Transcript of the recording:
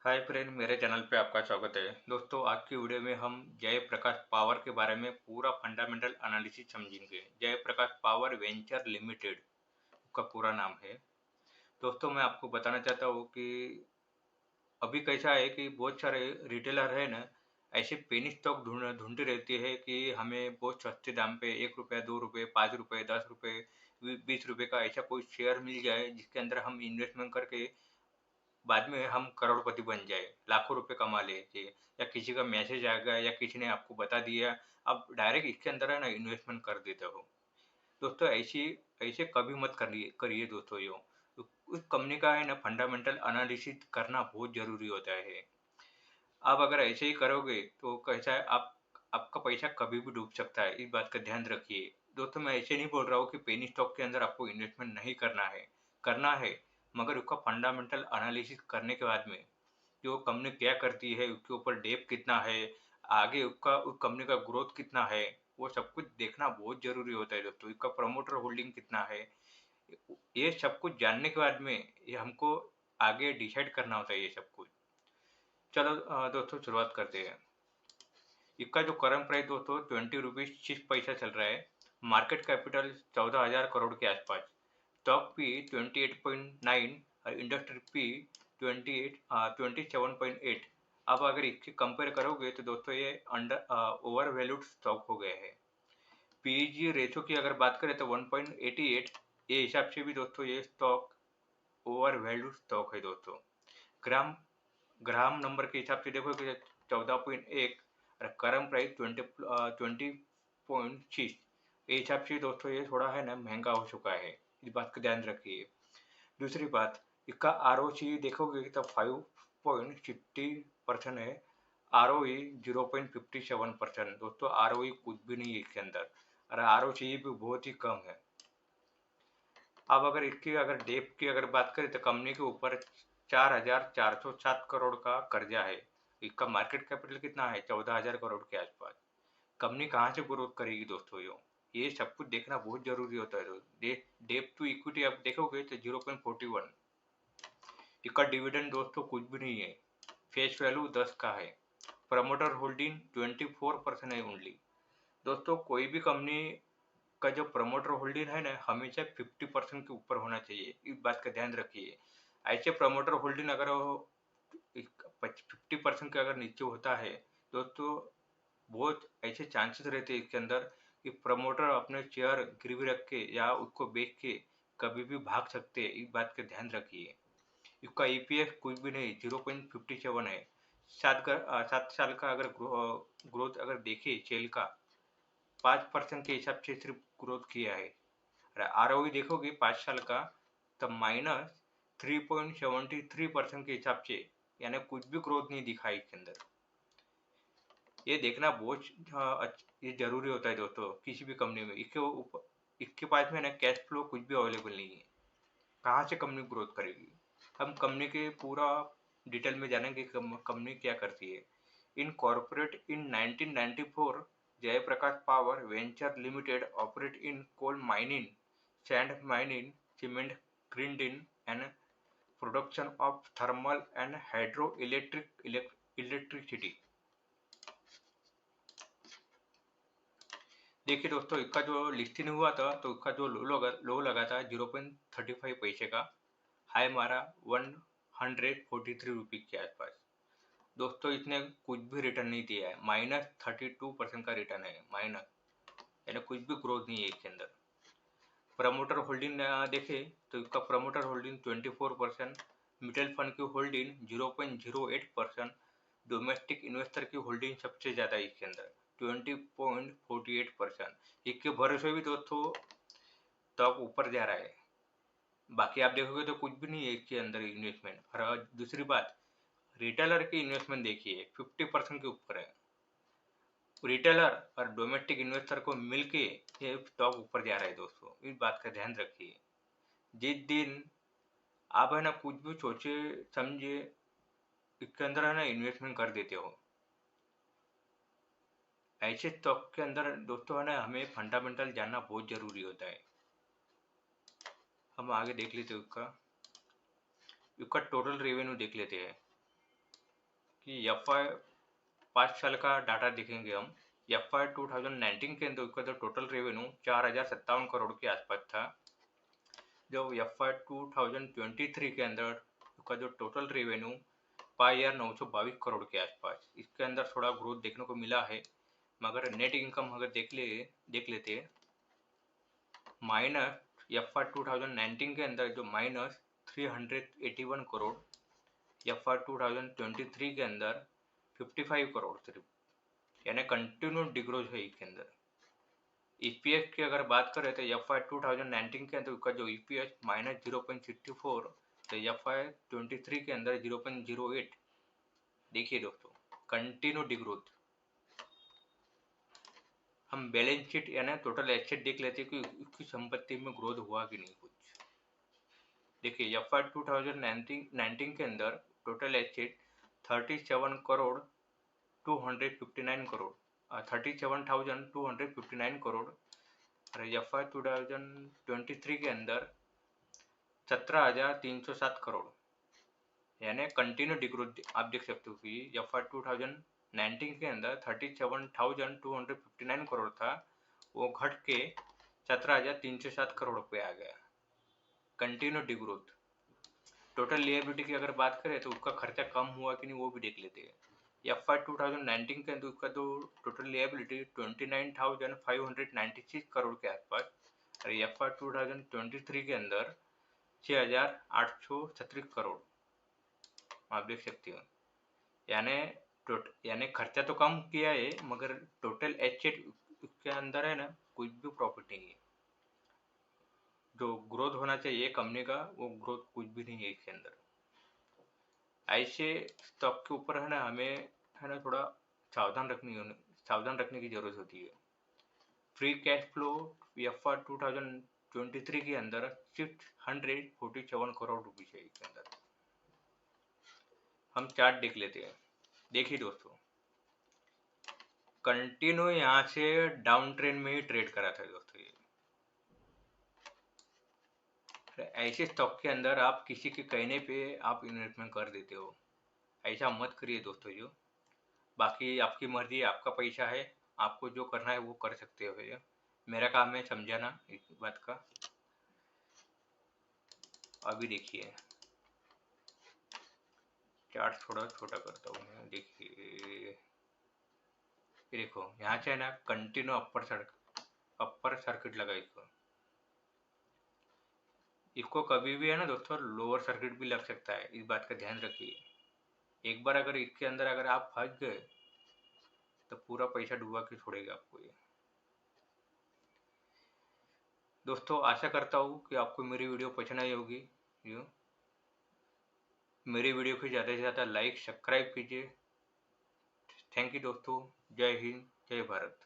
Hi friend, मेरे channel पे आपका स्वागत है। दोस्तों, आज की वीडियो में हम जयप्रकाश पावर के बारे में पूरा फंडामेंटल एनालिसिस समझेंगे। जयप्रकाश पावर वेंचर लिमिटेड का पूरा नाम है। दोस्तों, मैं आपको बताना चाहता हूँ कि अभी कैसा है कि बहुत सारे रिटेलर है ना, ऐसे पेनी स्टॉक ढूंढती रहती है कि हमें बहुत सस्ते दाम पे 1 रुपया, 2 रुपये, 5 रुपये, 10 रुपये, 20 रुपये का ऐसा कोई शेयर मिल जाए जिसके अंदर हम इन्वेस्टमेंट करके बाद में हम करोड़पति बन जाए, लाखों रुपए कमा लेते, या किसी का मैसेज आ गया या किसी ने आपको बता दिया, आप डायरेक्ट इसके अंदर है ना इन्वेस्टमेंट कर देते हो। दोस्तों, ऐसी ऐसे कभी मत करिए करिए दोस्तों। यो उस कंपनी का है ना फंडामेंटल एनालिसिस करना बहुत जरूरी होता है। आप अगर ऐसे ही करोगे तो कैसा है, आपका पैसा कभी भी डूब सकता है, इस बात का ध्यान रखिए। दोस्तों, मैं ऐसे नहीं बोल रहा हूँ कि पेनी स्टॉक के अंदर आपको इन्वेस्टमेंट नहीं करना है, मगर उसका फंडामेंटल एनालिसिस करने के बाद में जो कंपनी क्या करती है, उसके ऊपर डेप कितना है, आगे उसका उस कंपनी का ग्रोथ कितना है, वो सब कुछ देखना बहुत जरूरी होता है दोस्तों। इसका प्रमोटर होल्डिंग कितना है, ये सब कुछ जानने के बाद में ये हमको आगे डिसाइड करना होता है ये सब कुछ। चलो दोस्तों, शुरुआत करते हैं। इसका जो करंट प्राइस दोस्तों 20 रुपीज 6 पैसा चल रहा है। मार्केट कैपिटल 14,000 करोड़ के आसपास। स्टॉक पी 28.9 और इंडस्ट्री पी 27.8। अब अगर इसके कंपेयर करोगे तो दोस्तों ये अंडर ओवर वैल्यूड स्टॉक हो गए हैं। पीईजी रेशो की अगर बात करें तो 1.88। ये हिसाब से भी दोस्तों ये स्टॉक ओवर वैल्यूड स्टॉक है दोस्तों। ग्राम ग्राम नंबर के हिसाब से देखोगे 14.1 और करंट प्राइस 20.6। ये हिसाब से दोस्तों ये थोड़ा है ना महंगा हो चुका है, इस बात का ध्यान रखिए। दूसरी बात, इसका आर ओ सी देखोगे तो 5.50% है। आर ओ ई 0.57%। दोस्तों, आर ओ ई कुछ भी नहीं है इसके अंदर, और आर ओ सी भी बहुत ही कम है। अब अगर इसकी अगर डेप की अगर बात करें तो कंपनी के ऊपर 4,407 करोड़ का कर्जा है। इसका मार्केट कैपिटल कितना है? 14,000 करोड़ के आसपास। कंपनी कहाँ से ग्रोथ करेगी दोस्तों? ये सब कुछ देखना बहुत जरूरी होता है। डेप टू इक्विटी आप देखोगे तो 0.41। इसका डिविडेंड दोस्तों कुछ भी नहीं है। फेस वैल्यू 10 का है। प्रमोटर होल्डिंग 24% है ओनली। दोस्तों, कोई भी कंपनी का जो प्रमोटर होल्डिंग है ना, हमेशा 50% के ऊपर होना चाहिए, इस बात का ध्यान रखिए। ऐसे प्रमोटर होल्डिंग अगर 50% के अगर नीचे होता है दोस्तों, बहुत ऐसे चांसेस रहते हैं इसके अंदर कि प्रमोटर अपने शेयर गिरवी रख के या उसको बेच के कभी भी भाग सकते हैं, इस बात का ध्यान रखिए। इसका ईपीएफ कुछ भी नहीं, 0.57 है। 7 साल का अगर ग्रोथ अगर देखे सेल का, 5% के हिसाब से सिर्फ ग्रोथ किया है। आर ओ देखोगे 5 साल का, तब -3.73% के हिसाब से, यानी कुछ भी ग्रोथ नहीं दिखा है इसके अंदर। ये देखना बहुत ये जरूरी होता है दोस्तों किसी भी कंपनी में। इसके ऊपर इसके पास में ना कैश फ्लो कुछ भी अवेलेबल नहीं है, कहाँ से कंपनी ग्रोथ करेगी? हम कंपनी के पूरा डिटेल में जानेंगे कंपनी क्या करती है। Incorporated in 1994, Jaiprakash power venture limited operate in coal mining, sand mining, cement grinding and production of thermal and hydro electricity. देखिए दोस्तों, इसका जो लिस्टिंग हुआ था तो इसका जो लो लगा था 0.35 पैसे का। हाई मारा 143 रुपीज के आसपास। दोस्तों, इसने कुछ भी रिटर्न नहीं दिया है, -32% का रिटर्न है, माइनस, यानी कुछ भी ग्रोथ नहीं है इसके अंदर। प्रमोटर होल्डिंग देखे तो इसका प्रमोटर होल्डिंग 24%, म्यूचुअल फंड की होल्डिंग 0.08%, डोमेस्टिक इन्वेस्टर की होल्डिंग सबसे ज़्यादा है इसके अंदर 20.48%। इसके भरोसे भी दोस्तों स्टॉक ऊपर जा रहा है। बाकी आप देखोगे तो कुछ भी नहीं है इसके अंदर इन्वेस्टमेंट। और दूसरी बात, रिटेलर की इन्वेस्टमेंट देखिए 50% के ऊपर है। रिटेलर और डोमेस्टिक इन्वेस्टर को मिलके ये स्टॉक ऊपर जा रहा है दोस्तों, इस बात का ध्यान रखिए। जिस दिन आप है ना कुछ भी सोचे समझे इसके अंदर है ना इन्वेस्टमेंट कर देते हो, ऐसे स्टॉक के अंदर दोस्तों है ना हमें फंडामेंटल जानना बहुत जरूरी होता है। हम आगे देख लेते हैं उसका टोटल रेवेन्यू देख लेते हैं। कि FY 5 साल का डाटा देखेंगे हम। FY 2019 के अंदर उसका जो टोटल रेवेन्यू 4057 करोड़ के आसपास था। जो FY 2023 के अंदर उसका जो टोटल रेवेन्यू 5,922 करोड़ के आसपास, इसके अंदर थोड़ा ग्रोथ देखने को मिला है। मगर नेट इनकम अगर देख लेते माइनस FY 2019 के अंदर जो -381 करोड़, FY 2023 के अंदर 55 करोड़ सिर्फ, यानी कंटिन्यू डिग्रोज है इसके अंदर। EPS की अगर बात करें तो FY 2019 के अंदर उसका जो EPS -0.64, तो FY 23 के अंदर 0.08। देखिए दोस्तों, कंटिन्यू डिग्रोथ। हम बैलेंस शीट यानी टोटल एसेट देख लेते हैं कि उसकी संपत्ति में ग्रोथ हुआ कि नहीं कुछ। देखिए FY 2019 के अंदर टोटल एसेट 37 करोड़ 259 करोड़ 37,259 करोड़, और FY 2023 के अंदर 17,307 करोड़, यानी कंटिन्यू डिग्रोथ आप देख सकते हो कि FY 2019 के अंदर 37,259 करोड़ था, वो घट के 17,307 करोड़ पे आ गया। Continue degrowth. टोटल लिएबिलिटी की अगर बात करें तो उसका खर्चा कम हुआ कि नहीं वो भी देख लेते हैं। FY 2019 के अंदर उसका जो टोटल लिएबिलिटी 29,596 करोड़ के आसपास, और FY 2023 के अंदर 6,836 करोड़ आप देख सकते हो। यानी खर्चा तो कम किया है, मगर टोटल एसेट उसके अंदर है ना, कुछ भी प्रॉफिट नहीं है। जो ग्रोथ होना चाहिए कंपनी का, वो ग्रोथ कुछ भी नहीं है इसके अंदर। ऐसे स्टॉक के ऊपर है ना, हमें है ना थोड़ा सावधान रखने की जरूरत होती है। फ्री कैश फ्लो FY 2023 के अंदर 647 करोड़ रुपीज है इसके अंदर। हम चार्ट देख लेते हैं। देखिए दोस्तों, कंटिन्यू यहाँ से डाउन ट्रेंड में ही ट्रेड करा था दोस्तों। ये ऐसे स्टॉक के अंदर आप किसी के कहने पे आप इन्वेस्टमेंट कर देते हो, ऐसा मत करिए दोस्तों। जो बाकी आपकी मर्जी, आपका पैसा है, आपको जो करना है वो कर सकते हो भैया। मेरा काम है समझाना इस बात का। अभी देखिए चार्ट थोड़ा छोटा करता हूँ मैं। देखिए देखो, यहाँ से है ना कंटिन्यू अपर सर्किट लगा इसको कभी भी है ना दोस्तों लोअर सर्किट भी लग सकता है, इस बात का ध्यान रखिए। एक बार अगर इसके अंदर अगर आप फंस गए तो पूरा पैसा डुबा के छोड़ेगा आपको ये। दोस्तों आशा करता हूँ कि आपको मेरी वीडियो पसंद आई होगी। मेरी वीडियो को ज़्यादा से ज़्यादा लाइक सब्सक्राइब कीजिए। थैंक यू दोस्तों। जय हिंद, जय भारत।